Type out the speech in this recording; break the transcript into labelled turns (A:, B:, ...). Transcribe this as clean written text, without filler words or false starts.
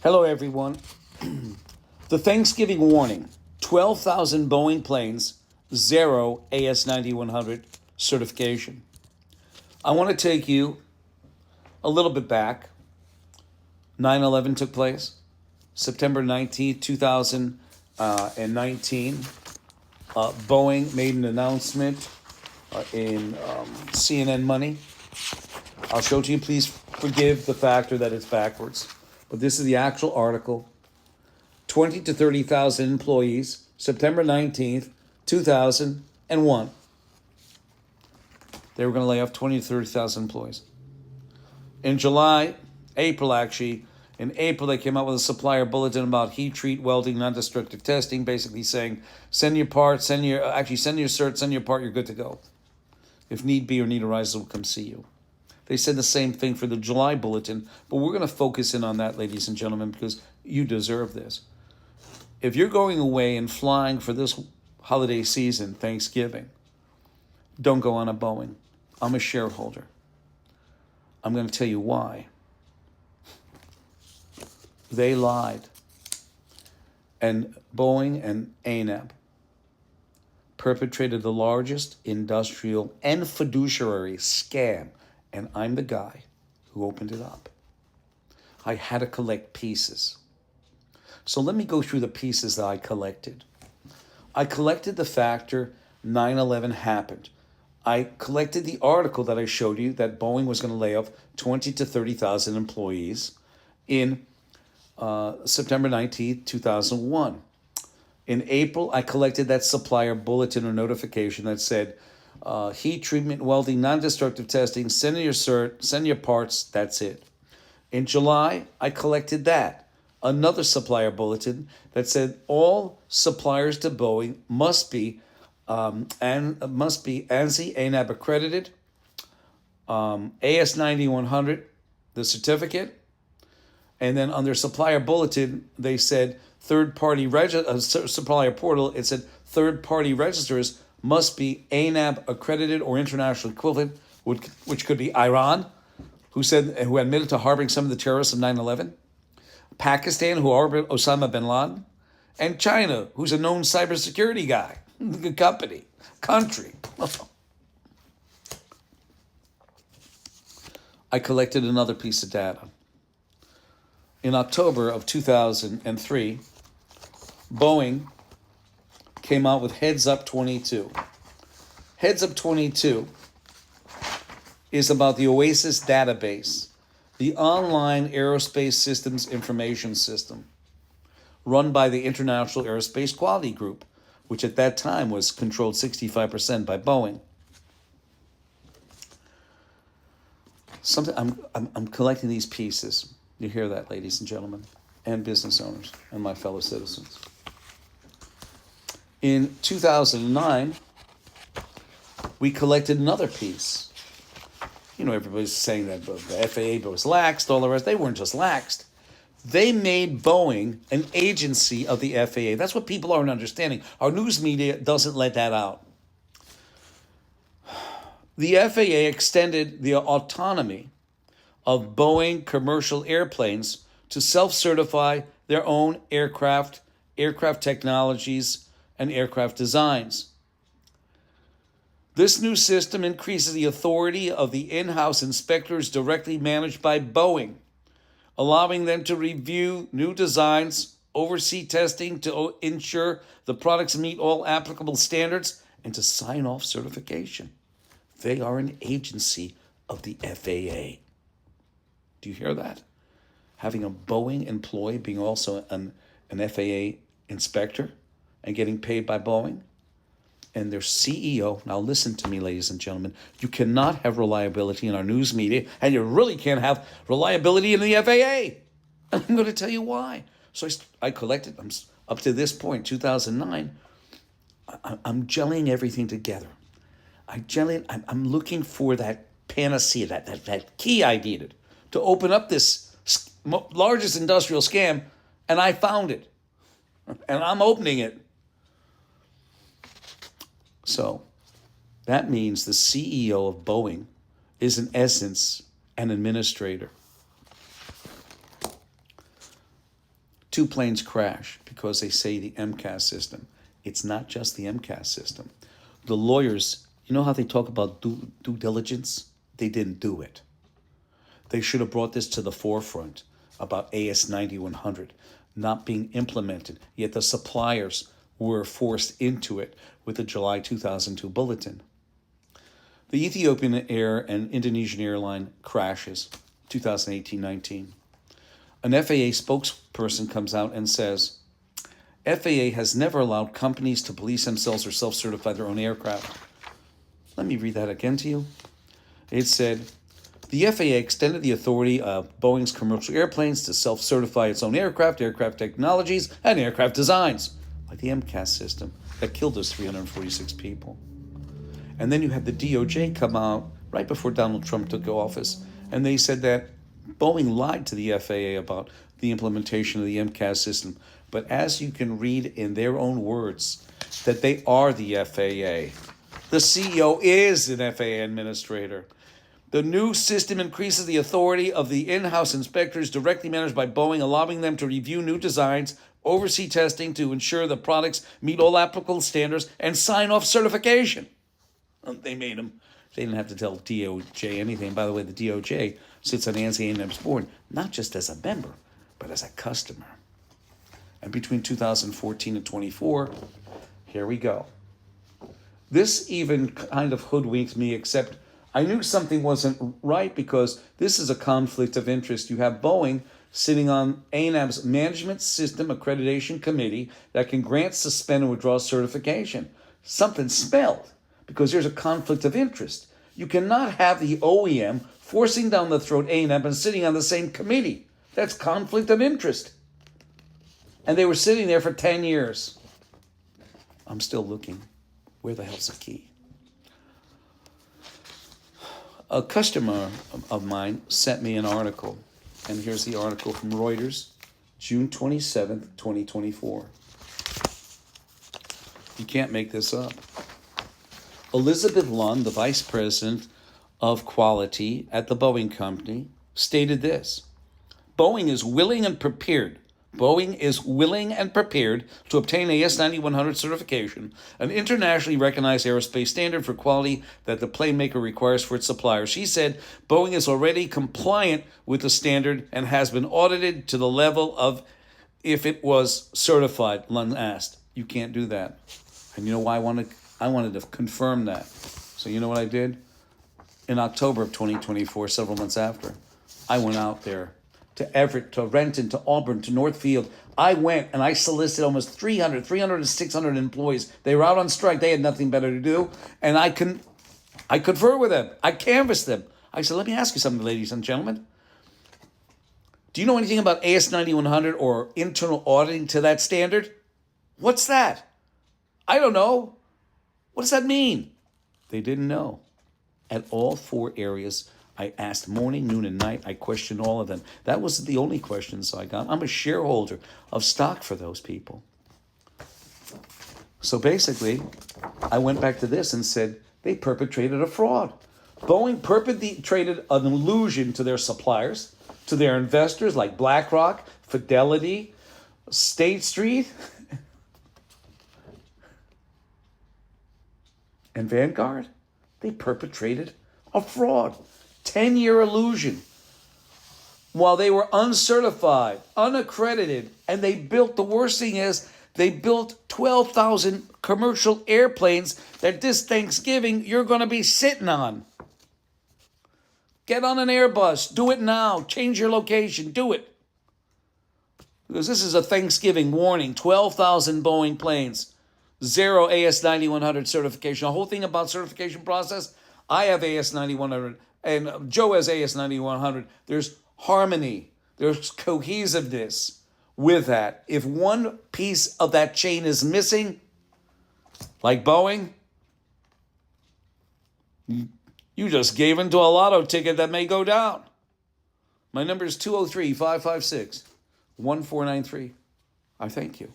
A: Hello, everyone. The Thanksgiving warning: 12,000 Boeing planes, zero AS9100 certification. I want to take you a little bit back. 9/11 took place, September 19th, 2019. Boeing made an announcement in CNN Money. I'll show it to you. Please forgive the factor that it's backwards. But this is the actual article. 20 to 30,000 employees, September 19th, 2001. They were going to lay off 20 to 30,000 employees. In April, in April, they came out with a supplier bulletin about heat treat welding, non-destructive testing, basically saying, send your part, send your cert, send your part, you're good to go. If need be or need arises, we'll come see you. They said the same thing for the July bulletin, but we're going to focus in on that, ladies and gentlemen, because you deserve this. If you're going away and flying for this holiday season, Thanksgiving, don't go on a Boeing. I'm a shareholder. I'm going to tell you why. They lied. And Boeing and ANAB perpetrated the largest industrial and fiduciary scam, and I'm the guy who opened it up. I had to collect pieces. So let me go through the pieces that I collected. I collected the factor 9/11 happened. I collected the article that I showed you that Boeing was going to lay off 20 to 30,000 employees in September 19th, 2001. In April, I collected that supplier bulletin or notification that said, heat treatment, welding, non-destructive testing, send your cert, send your parts, that's it. In July, I collected that. Another supplier bulletin that said all suppliers to Boeing must be ANSI, ANAB accredited, AS9100, the certificate, and then on their supplier bulletin they said third-party supplier portal. It said third-party registers must be ANAB accredited or international equivalent, which could be Iran, who admitted to harboring some of the terrorists of 9/11, Pakistan, who harbored Osama bin Laden, and China, who's a known cybersecurity guy, country. I collected another piece of data. In October of 2003, Boeing came out with Heads Up 22. Heads Up 22 is about the OASIS database, the online aerospace systems information system, run by the International Aerospace Quality Group, which at that time was controlled 65% by Boeing. I'm collecting these pieces. You hear that, ladies and gentlemen, and business owners, and my fellow citizens. In 2009, we collected another piece. You know, everybody's saying that the FAA was laxed, all the rest. They weren't just laxed. They made Boeing an agency of the FAA. That's what people aren't understanding. Our news media doesn't let that out. The FAA extended the autonomy of Boeing commercial airplanes to self-certify their own aircraft technologies, and aircraft designs. This new system increases the authority of the in-house inspectors directly managed by Boeing, allowing them to review new designs, oversee testing to ensure the products meet all applicable standards, and to sign off certification. They are an agency of the FAA. Do you hear that? Having a Boeing employee being also an FAA inspector and getting paid by Boeing. And their CEO, now listen to me, ladies and gentlemen, you cannot have reliability in our news media, and you really can't have reliability in the FAA. I'm going to tell you why. So I collected, up to this point, 2009, I'm gelling everything together. I'm looking for that panacea, that key I needed to open up this largest industrial scam, and I found it. And I'm opening it. So that means the CEO of Boeing is in essence an administrator. 2 planes crash because they say the MCAS system. It's not just the MCAS system. The lawyers, you know how they talk about due diligence? They didn't do it. They should have brought this to the forefront about AS 9100 not being implemented, yet the suppliers were forced into it with the July 2002 bulletin. The Ethiopian Air and Indonesian airline crashes, 2018-19. An FAA spokesperson comes out and says, FAA has never allowed companies to police themselves or self-certify their own aircraft. Let me read that again to you. It said, the FAA extended the authority of Boeing's commercial airplanes to self-certify its own aircraft, aircraft technologies, and aircraft designs, like the MCAS system that killed those 346 people. And then you had the DOJ come out right before Donald Trump took office, and they said that Boeing lied to the FAA about the implementation of the MCAS system. But as you can read in their own words, that they are the FAA. The CEO is an FAA administrator. The new system increases the authority of the in-house inspectors directly managed by Boeing, allowing them to review new designs, oversee testing to ensure the products meet all applicable standards, and sign off certification. They made them. They didn't have to tell DOJ anything. By the way, the DOJ sits on Nancy A&M's board, not just as a member, but as a customer. And between 2014 and 24, here we go. This even kind of hoodwinked me, except I knew something wasn't right because this is a conflict of interest. You have Boeing sitting on A&M's Management System Accreditation Committee that can grant, suspend, and withdraw certification. Something smelled because there's a conflict of interest. You cannot have the OEM forcing down the throat A&M and sitting on the same committee. That's conflict of interest. And they were sitting there for 10 years. I'm still looking. Where the hell's the key? A customer of mine sent me an article, and here's the article from Reuters, June 27th, 2024. You can't make this up. Elizabeth Lund, the vice president of quality at the Boeing company, stated this: Boeing is willing and prepared to obtain AS 9100 certification, an internationally recognized aerospace standard for quality that the plane maker requires for its suppliers. She said Boeing is already compliant with the standard and has been audited to the level of if it was certified. Lund asked. You can't do that. And you know why I wanted to confirm that. So you know what I did? In October of 2024, several months after, I went out there to Everett, to Renton, to Auburn, to Northfield. I went and I solicited almost 300 to 600 employees. They were out on strike. They had nothing better to do. And I conferred with them. I canvassed them. I said, let me ask you something, ladies and gentlemen. Do you know anything about AS 9100 or internal auditing to that standard? What's that? I don't know. What does that mean? They didn't know. At all 4 areas, I asked morning, noon, and night. I questioned all of them. That was the only questions I got. I'm a shareholder of stock for those people. So basically, I went back to this and said, they perpetrated a fraud. Boeing perpetrated an illusion to their suppliers, to their investors like BlackRock, Fidelity, State Street, and Vanguard. They perpetrated a fraud. 10-year illusion. While they were uncertified, unaccredited, and they built, the worst thing is, they built 12,000 commercial airplanes that this Thanksgiving you're going to be sitting on. Get on an Airbus. Do it now. Change your location. Do it. Because this is a Thanksgiving warning. 12,000 Boeing planes. 0 AS 9100 certification. The whole thing about certification process, I have AS 9100 and Joe has AS 9100. There's harmony. There's cohesiveness with that. If one piece of that chain is missing, like Boeing, you just gave into a lotto ticket that may go down. My number is 203-556-1493. I thank you.